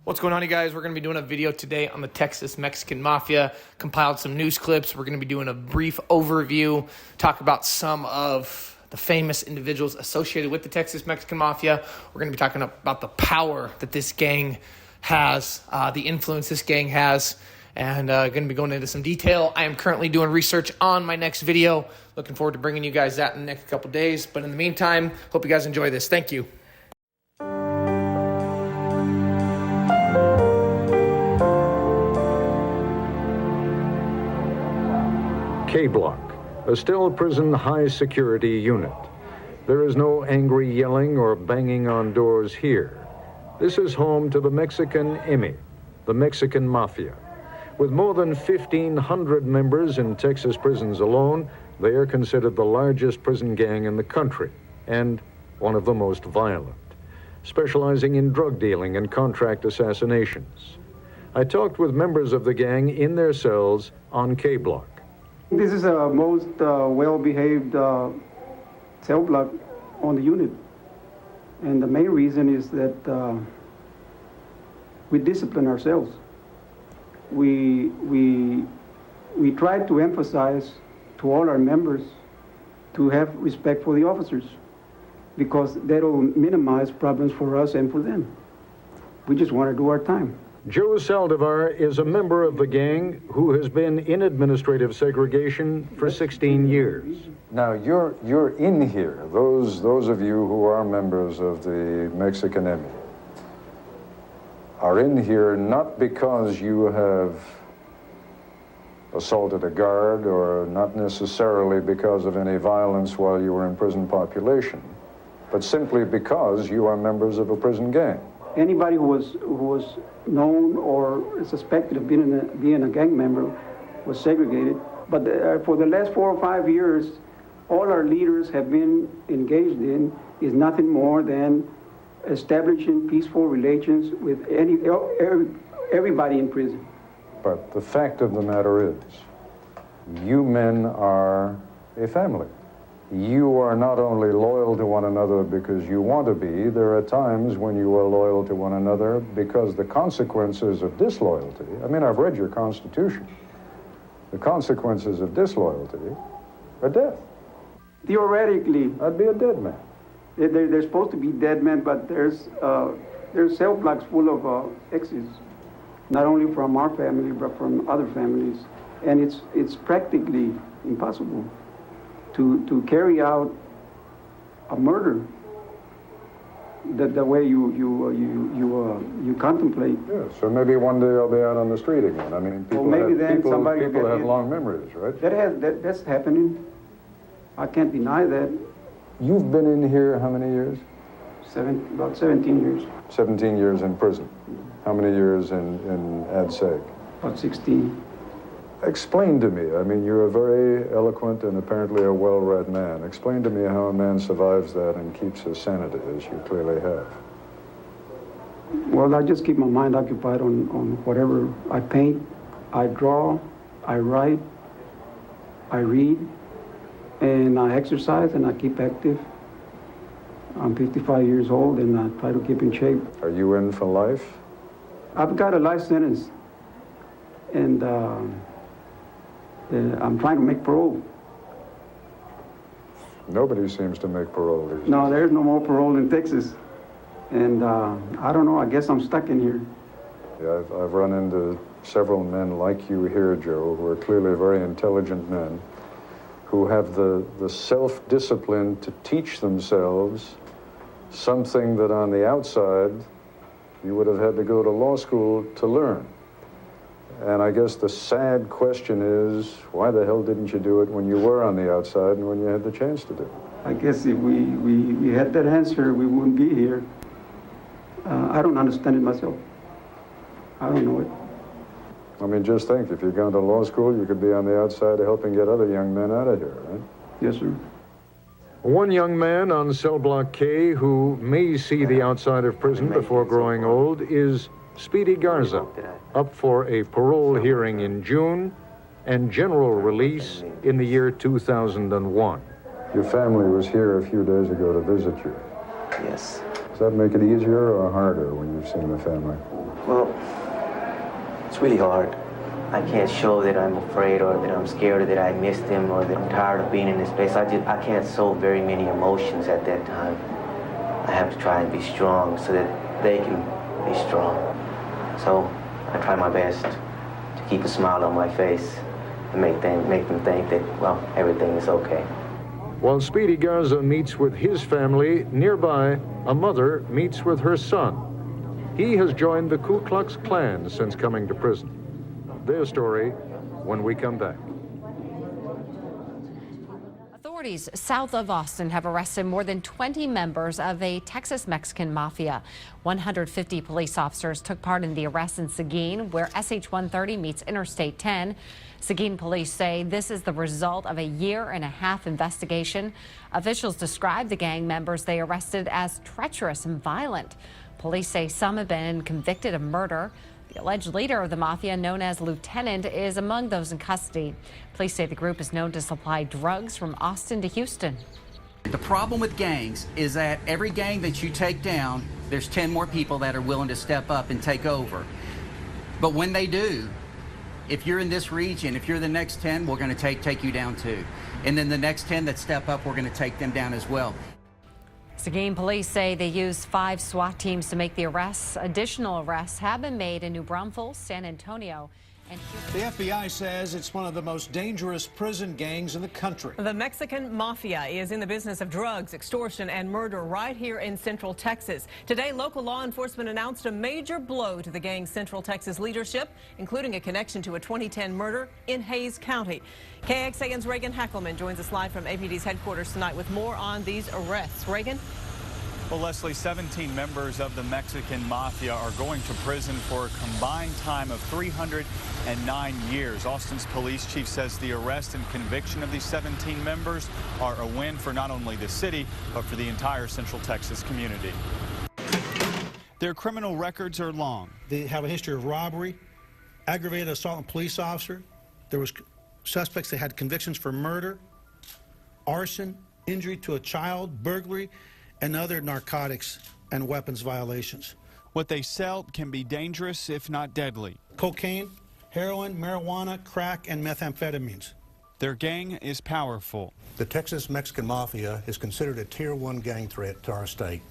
What's going on, you guys? We're going to be doing a video today on the Texas Mexican Mafia. Compiled some news clips. We're going to be doing a brief overview, talk about some of the famous individuals associated with the Texas Mexican Mafia. We're going to be talking about the power that this gang has, the influence this gang has, and going to be going into some detail. I am currently doing research on my next video. Looking forward to bringing you guys that in the next couple days. But in the meantime, hope you guys enjoy this. Thank you. K-Block, a still prison high-security unit. There is no angry yelling or banging on doors here. This is home to the Mexican IMI, the Mexican Mafia. With more than 1,500 members in Texas prisons alone, they are considered the largest prison gang in the country and one of the most violent, specializing in drug dealing and contract assassinations. I talked with members of the gang in their cells on K-Block. This is the most well-behaved cell block on the unit. And the main reason is that we discipline ourselves. We try to emphasize to all our members to have respect for the officers, because that'll minimize problems for us and for them. We just want to do our time. Joe Saldivar is a member of the gang who has been in administrative segregation for 16 years. Now, you're in here, those of you who are members of the Mexican IMI are in here not because you have assaulted a guard or not necessarily because of any violence while you were in prison population, but simply because you are members of a prison gang. Anybody who was known or suspected of being a gang member was segregated. But for the last 4 or 5 years, all our leaders have been engaged in is nothing more than establishing peaceful relations with everybody in prison. But the fact of the matter is, you men are a family. You are not only loyal to one another because you want to be, there are times when you are loyal to one another because the consequences of disloyalty, I mean, I've read your Constitution, the consequences of disloyalty are death. Theoretically, I'd be a dead man. They're supposed to be dead men, but there's cell blocks full of exes, not only from our family, but from other families. And it's practically impossible to carry out a murder the way you contemplate. Yeah, so maybe one day I'll be out on the street again. I mean, people have long memories, right? That's happening. I can't deny that. You've been in here how many years? About 17 years. 17 years in prison. How many years in ADSEG? About 16. Explain to me, I mean, you're a very eloquent and apparently a well-read man. Explain to me how a man survives that and keeps his sanity, as you clearly have. Well, I just keep my mind occupied on whatever. I paint, I draw, I write, I read, and I exercise, and I keep active. I'm 55 years old, and I try to keep in shape. Are you in for life? I've got a life sentence, and I'm trying to make parole. Nobody seems to make parole these days. No, there's no more parole in Texas. And I don't know, I guess I'm stuck in here. Yeah, I've run into several men like you here, Joe, who are clearly very intelligent men, who have the self-discipline to teach themselves something that on the outside you would have had to go to law school to learn. And I guess the sad question is, why the hell didn't you do it when you were on the outside and when you had the chance to do it? I guess if we had that answer, we wouldn't be here. I don't understand it myself. I don't know it. I mean, just think, if you'd gone to law school, you could be on the outside helping get other young men out of here, right? Yes, sir. One young man on Cell Block K who may see the outside of prison before growing old is Speedy Garza, up for a parole hearing in June and general release in the year 2001. Your family was here a few days ago to visit you. Yes. Does that make it easier or harder when you've seen the family? Well, it's really hard. I can't show that I'm afraid or that I'm scared or that I miss them or that I'm tired of being in this place. I can't show very many emotions at that time. I have to try and be strong so that they can be strong. So I try my best to keep a smile on my face and make them think that, well, everything is okay. While Speedy Garza meets with his family, nearby, a mother meets with her son. He has joined the Ku Klux Klan since coming to prison. Their story when we come back. Authorities south of Austin have arrested more than 20 members of a Texas Mexican mafia. 150 police officers took part in the arrest in Seguin, where SH-130 meets Interstate 10. Seguin police say this is the result of a year-and-a-half investigation. Officials describe the gang members they arrested as treacherous and violent. Police say some have been convicted of murder. The alleged leader of the mafia, known as Lieutenant, is among those in custody. Police say the group is known to supply drugs from Austin to Houston. The problem with gangs is that every gang that you take down, there's 10 more people that are willing to step up and take over. But when they do, if you're in this region, if you're the next 10, we're going to take you down too. And then the next 10 that step up, we're going to take them down as well. Seguin police say they used 5 SWAT teams to make the arrests. Additional arrests have been made in New Braunfels, San Antonio, and Houston. The FBI says it's one of the most dangerous prison gangs in the country. The Mexican Mafia is in the business of drugs, extortion, and murder right here in Central Texas. Today, local law enforcement announced a major blow to the gang's Central Texas leadership, including a connection to a 2010 murder in Hays County. KXAN's Reagan Hackelman joins us live from APD's headquarters tonight with more on these arrests. Reagan? Well, Leslie, 17 members of the Mexican Mafia are going to prison for a combined time of 309 years. Austin's police chief says the arrest and conviction of these 17 members are a win for not only the city, but for the entire Central Texas community. Their criminal records are long. They have a history of robbery, aggravated assault on a police officer. There was suspects that had convictions for murder, arson, injury to a child, burglary, and other narcotics and weapons violations. What they sell can be dangerous, if not deadly. Cocaine, heroin, marijuana, crack, and methamphetamines. Their gang is powerful. The Texas Mexican Mafia is considered a Tier 1 gang threat to our state.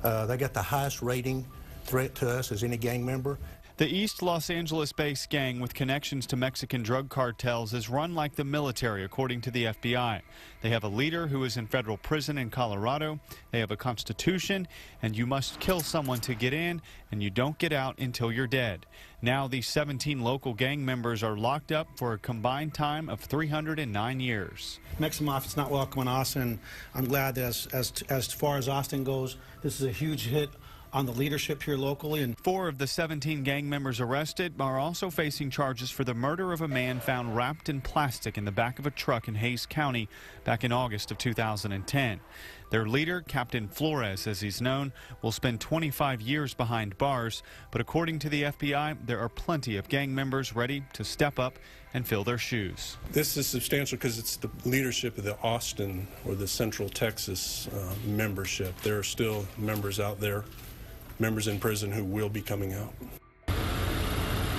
They got the highest rating threat to us as any gang member. The East Los Angeles-based gang with connections to Mexican drug cartels is run like the military, according to the FBI. They have a leader who is in federal prison in Colorado. They have a constitution, and you must kill someone to get in, and you don't get out until you're dead. Now these 17 local gang members are locked up for a combined time of 309 years. Mexican Mafia is not welcome in Austin. I'm glad that as far as Austin goes, this is a huge hit on the leadership here locally. And 4 of the 17 gang members arrested are also facing charges for the murder of a man found wrapped in plastic in the back of a truck in Hays County back in August of 2010. Their leader, Captain Flores, as he's known, will spend 25 years behind bars, but according to the FBI, there are plenty of gang members ready to step up and fill their shoes. This is substantial because it's the leadership of the Austin or the Central Texas membership. There are still members out there, members in prison who will be coming out.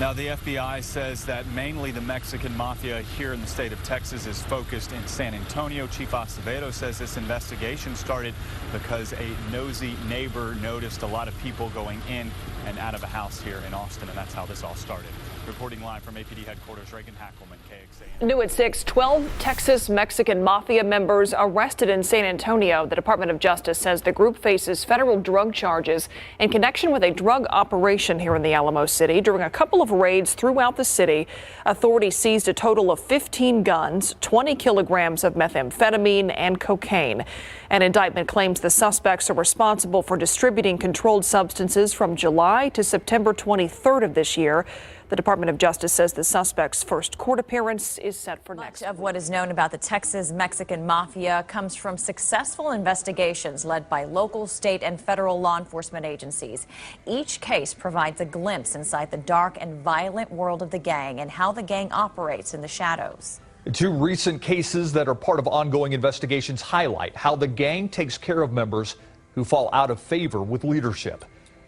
Now, the FBI says that mainly the Mexican Mafia here in the state of Texas is focused in San Antonio. Chief Acevedo says this investigation started because a nosy neighbor noticed a lot of people going in and out of a house here in Austin, and that's how this all started. Reporting live from APD headquarters, Reagan Hackelman, KXAN. New at 6, 12 Texas Mexican Mafia members arrested in San Antonio. The Department of Justice says the group faces federal drug charges in connection with a drug operation here in the Alamo City. During a couple of raids throughout the city, authorities seized a total of 15 guns, 20 kilograms of methamphetamine, and cocaine. An indictment claims the suspects are responsible for distributing controlled substances from July to September 23rd of this year. The Department of Justice says the suspect's first court appearance is set for next week. Much of what is known about the Texas Mexican Mafia comes from successful investigations led by local, state, and federal law enforcement agencies. Each case provides a glimpse inside the dark and violent world of the gang and how the gang operates in the shadows. 2 recent cases that are part of ongoing investigations highlight how the gang takes care of members who fall out of favor with leadership.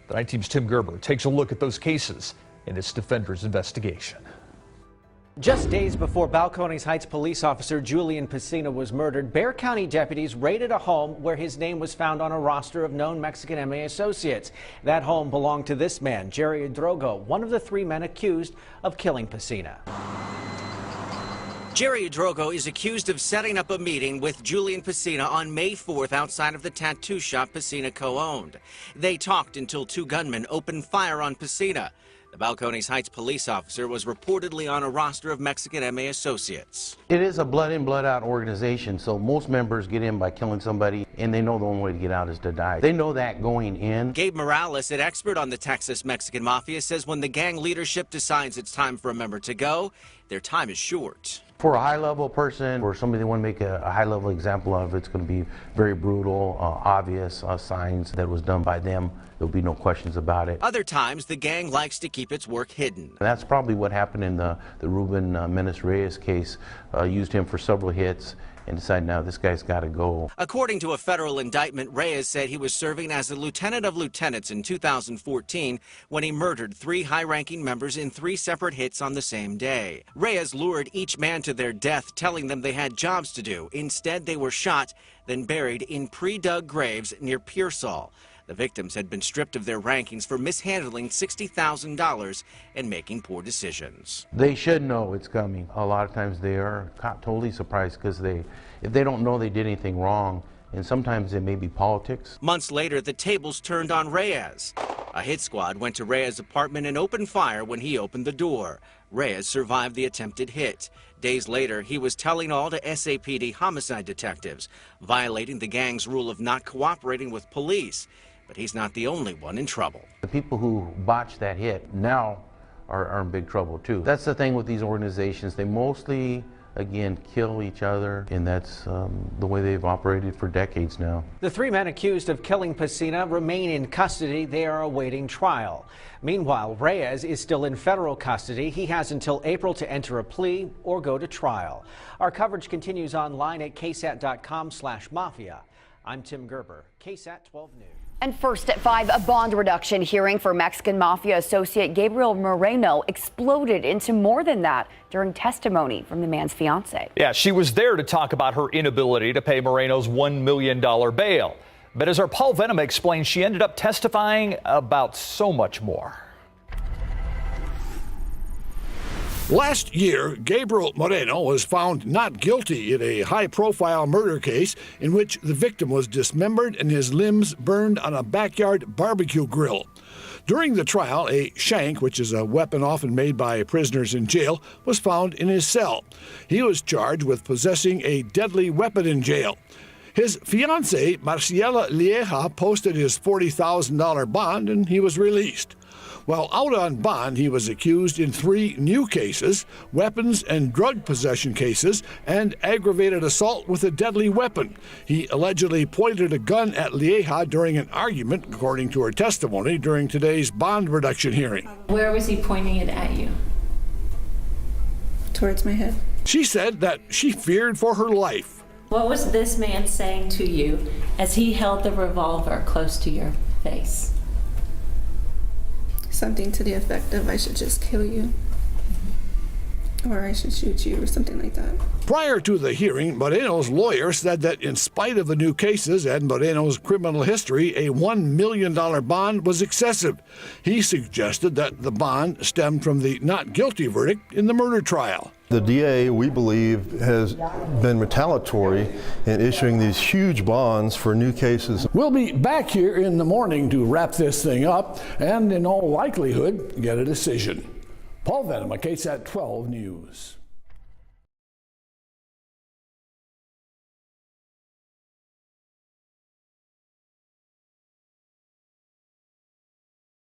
The Night Team's Tim Gerber takes a look at those cases in its Defenders investigation. Just days before Balcones Heights police officer Julian Piscina was murdered, Bexar County deputies raided a home where his name was found on a roster of known Mexican MA associates. That home belonged to this man, Jerry Drogo, one of the 3 men accused of killing Piscina. Jerry Drogo is accused of setting up a meeting with Julian Piscina on May 4th outside of the tattoo shop Piscina co-owned. They talked until 2 gunmen opened fire on Piscina. The Balcones Heights police officer was reportedly on a roster of Mexican MA associates. It is a blood in, blood out organization, so most members get in by killing somebody, and they know the only way to get out is to die. They know that going in. Gabe Morales, an expert on the Texas Mexican Mafia, says when the gang leadership decides it's time for a member to go, their time is short. For a high-level person or somebody they want to make a high-level example of, it's going to be very brutal, obvious signs that it was done by them. There'll be no questions about it. Other times, the gang likes to keep its work hidden. And that's probably what happened in the Ruben Menes-Reyes case. Used him for several hits and decided now this guy's got to go. According to a federal indictment, Reyes said he was serving as a lieutenant of lieutenants in 2014 when he murdered 3 high-ranking members in 3 separate hits on the same day. Reyes lured each man to their death, telling them they had jobs to do. Instead, they were shot, then buried in pre-dug graves near Pearsall. The victims had been stripped of their rankings for mishandling $60,000 and making poor decisions. They should know it's coming. A lot of times they are totally surprised because if they don't know they did anything wrong, and sometimes it may be politics. Months later, the tables turned on Reyes. A hit squad went to Reyes' apartment and opened fire when he opened the door. Reyes survived the attempted hit. Days later, he was telling all to SAPD homicide detectives, violating the gang's rule of not cooperating with police. But he's not the only one in trouble. The people who botched that hit now are in big trouble too. That's the thing with these organizations. They mostly, again, kill each other, and that's the way they've operated for decades now. The 3 men accused of killing Piscina remain in custody. They are awaiting trial. Meanwhile, Reyes is still in federal custody. He has until April to enter a plea or go to trial. Our coverage continues online at ksat.com/mafia. I'm Tim Gerber, KSAT 12 News. And first at 5, a bond reduction hearing for Mexican Mafia associate Gabriel Moreno exploded into more than that during testimony from the man's fiance. Yeah, she was there to talk about her inability to pay Moreno's $1 million bail. But as our Paul Venema explained, she ended up testifying about so much more. Last year, Gabriel Moreno was found not guilty in a high-profile murder case in which the victim was dismembered and his limbs burned on a backyard barbecue grill. During the trial, a shank, which is a weapon often made by prisoners in jail, was found in his cell. He was charged with possessing a deadly weapon in jail. His fiancée, Marciela Lieja, posted his $40,000 bond and he was released. While out on bond, he was accused in 3 new cases, weapons and drug possession cases, and aggravated assault with a deadly weapon. He allegedly pointed a gun at Lieja during an argument, according to her testimony, during today's bond reduction hearing. Where was he pointing it at you? Towards my head. She said that she feared for her life. What was this man saying to you as he held the revolver close to your face? Something to the effect of, I should just kill you, or I should shoot you, or something like that. Prior to the hearing, Moreno's lawyer said that in spite of the new cases and Moreno's criminal history, a $1 million bond was excessive. He suggested that the bond stemmed from the not guilty verdict in the murder trial. The DA, we believe, has been retaliatory in issuing these huge bonds for new cases. We'll be back here in the morning to wrap this thing up and in all likelihood get a decision. Paul Venema, KSAT 12 News.